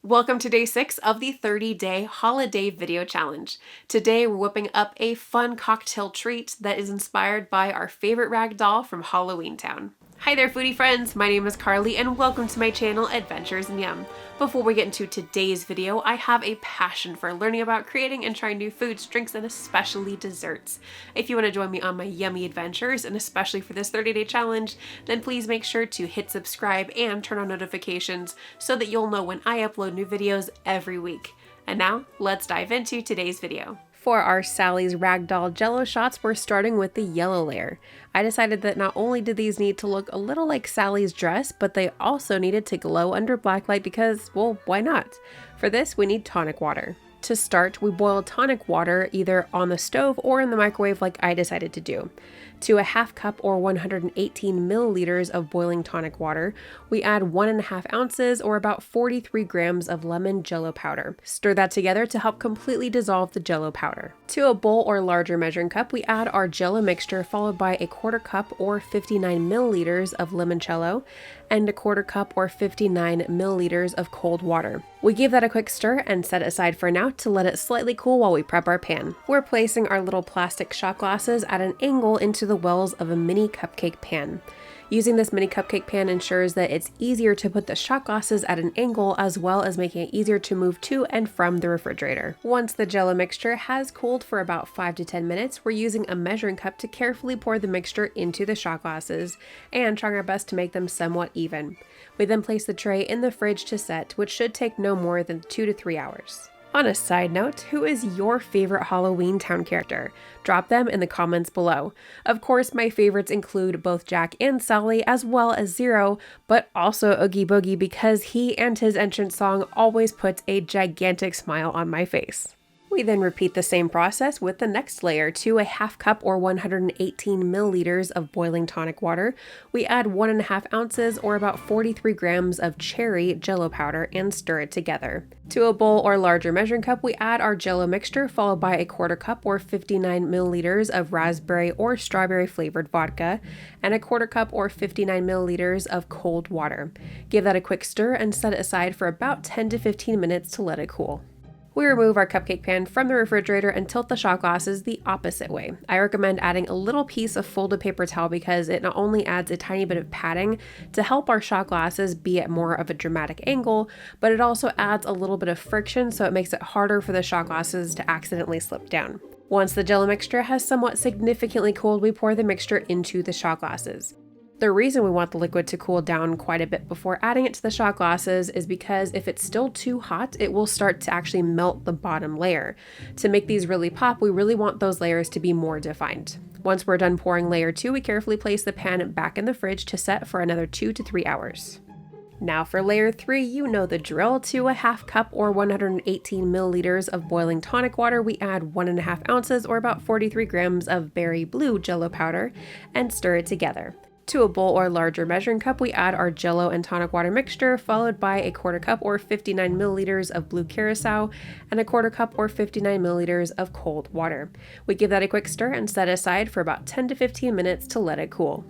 Welcome to day 6 of the 30-day holiday video challenge. Today we're whipping up a fun cocktail treat that is inspired by our favorite rag doll from Halloween Town. Hi there foodie friends, my name is Carly and welcome to my channel Adventures in Yum. Before we get into today's video, I have a passion for learning about creating and trying new foods, drinks, and especially desserts. If you want to join me on my yummy adventures, and especially for this 30-day challenge, then please make sure to hit subscribe and turn on notifications so that you'll know when I upload new videos every week. And now, let's dive into today's video. For our Sally's Ragdoll Jell-O shots, we're starting with the yellow layer. I decided that not only did these need to look a little like Sally's dress, but they also needed to glow under black light because, well, why not? For this, we need tonic water. To start, we boil tonic water either on the stove or in the microwave like I decided to do. To a half cup or 118 milliliters of boiling tonic water, we add 1.5 ounces or about 43 grams of lemon Jell-O powder. Stir that together to help completely dissolve the Jell-O powder. To a bowl or larger measuring cup, we add our Jell-O mixture followed by a 1/4 cup or 59 milliliters of limoncello and a 1/4 cup or 59 milliliters of cold water. We give that a quick stir and set it aside for now to let it slightly cool while we prep our pan. We're placing our little plastic shot glasses at an angle into the wells of a mini cupcake pan. Using this mini cupcake pan ensures that it's easier to put the shot glasses at an angle as well as making it easier to move to and from the refrigerator. Once the Jell-O mixture has cooled for about 5 to 10 minutes, we're using a measuring cup to carefully pour the mixture into the shot glasses and trying our best to make them somewhat even. We then place the tray in the fridge to set, which should take no more than 2 to 3 hours. On a side note, who is your favorite Halloween Town character? Drop them in the comments below. Of course, my favorites include both Jack and Sally, as well as Zero, but also Oogie Boogie because he and his entrance song always puts a gigantic smile on my face. We then repeat the same process with the next layer. To a half cup or 118 milliliters of boiling tonic water, we add 1.5 ounces or about 43 grams of cherry Jell-O powder and stir it together. To a bowl or larger measuring cup, we add our Jell-O mixture followed by a 1/4 cup or 59 milliliters of raspberry or strawberry flavored vodka and a 1/4 cup or 59 milliliters of cold water. Give that a quick stir and set it aside for about 10 to 15 minutes to let it cool. We remove our cupcake pan from the refrigerator and tilt the shot glasses the opposite way. I recommend adding a little piece of folded paper towel because it not only adds a tiny bit of padding to help our shot glasses be at more of a dramatic angle, but it also adds a little bit of friction so it makes it harder for the shot glasses to accidentally slip down. Once the Jell-O mixture has somewhat significantly cooled, we pour the mixture into the shot glasses. The reason we want the liquid to cool down quite a bit before adding it to the shot glasses is because if it's still too hot, it will start to actually melt the bottom layer. To make these really pop, we really want those layers to be more defined. Once we're done pouring layer 2, we carefully place the pan back in the fridge to set for another 2 to 3 hours. Now for layer 3, you know the drill. To a half cup or 118 milliliters of boiling tonic water, we add 1.5 ounces or about 43 grams of berry blue Jell-O powder and stir it together. To a bowl or larger measuring cup, we add our Jell-O and tonic water mixture, followed by a 1/4 cup or 59 milliliters of blue curacao and a 1/4 cup or 59 milliliters of cold water. We give that a quick stir and set aside for about 10 to 15 minutes to let it cool.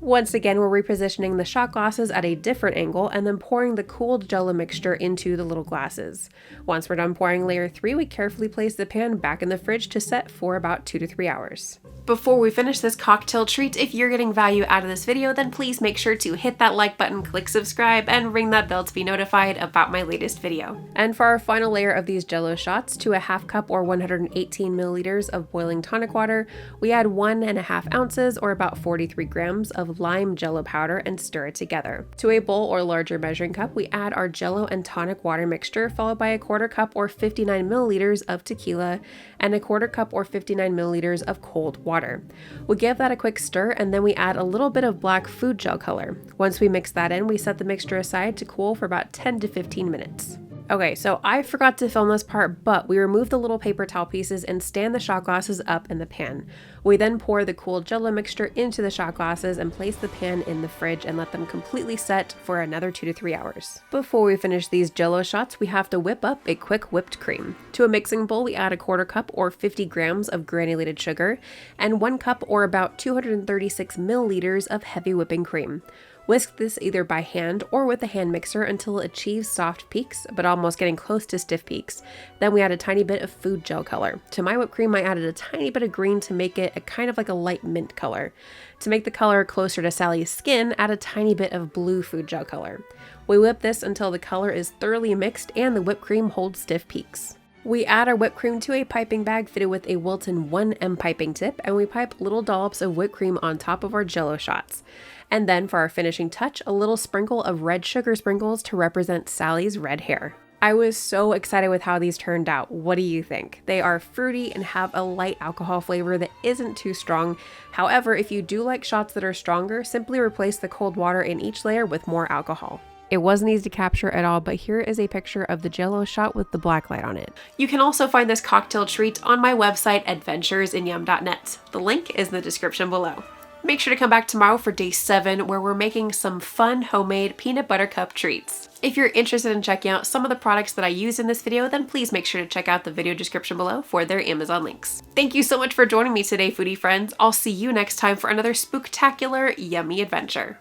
Once again, we're repositioning the shot glasses at a different angle and then pouring the cooled Jell-O mixture into the little glasses. Once we're done pouring layer 3, we carefully place the pan back in the fridge to set for about 2 to 3 hours. Before we finish this cocktail treat, if you're getting value out of this video, then please make sure to hit that like button, click subscribe, and ring that bell to be notified about my latest video. And for our final layer of these Jell-O shots, to a half cup or 118 milliliters of boiling tonic water, we add 1.5 ounces or about 43 grams of lime Jell-O powder and stir it together. To a bowl or larger measuring cup, we add our Jell-O and tonic water mixture followed by a 1/4 cup or 59 milliliters of tequila and a 1/4 cup or 59 milliliters of cold water. We give that a quick stir and then we add a little bit of black food gel color. Once we mix that in, we set the mixture aside to cool for about 10 to 15 minutes. Okay, so I forgot to film this part, but we remove the little paper towel pieces and stand the shot glasses up in the pan. We then pour the cool Jell-O mixture into the shot glasses and place the pan in the fridge and let them completely set for another 2 to 3 hours. Before we finish these Jell-O shots, we have to whip up a quick whipped cream. To a mixing bowl, we add a 1/4 cup or 50 grams of granulated sugar and 1 cup or about 236 milliliters of heavy whipping cream. Whisk this either by hand or with a hand mixer until it achieves soft peaks, but almost getting close to stiff peaks. Then we add a tiny bit of food gel color. To my whipped cream, I added a tiny bit of green to make it a kind of like a light mint color. To make the color closer to Sally's skin, add a tiny bit of blue food gel color. We whip this until the color is thoroughly mixed and the whipped cream holds stiff peaks. We add our whipped cream to a piping bag fitted with a Wilton 1M piping tip, and we pipe little dollops of whipped cream on top of our Jell-O shots. And then for our finishing touch, a little sprinkle of red sugar sprinkles to represent Sally's red hair. I was so excited with how these turned out. What do you think? They are fruity and have a light alcohol flavor that isn't too strong. However, if you do like shots that are stronger, simply replace the cold water in each layer with more alcohol. It wasn't easy to capture at all, but here is a picture of the Jell-O shot with the black light on it. You can also find this cocktail treat on my website, adventuresinyum.net. The link is in the description below. Make sure to come back tomorrow for day 7, where we're making some fun homemade peanut butter cup treats. If you're interested in checking out some of the products that I use in this video, then please make sure to check out the video description below for their Amazon links. Thank you so much for joining me today, foodie friends. I'll see you next time for another spooktacular, yummy adventure.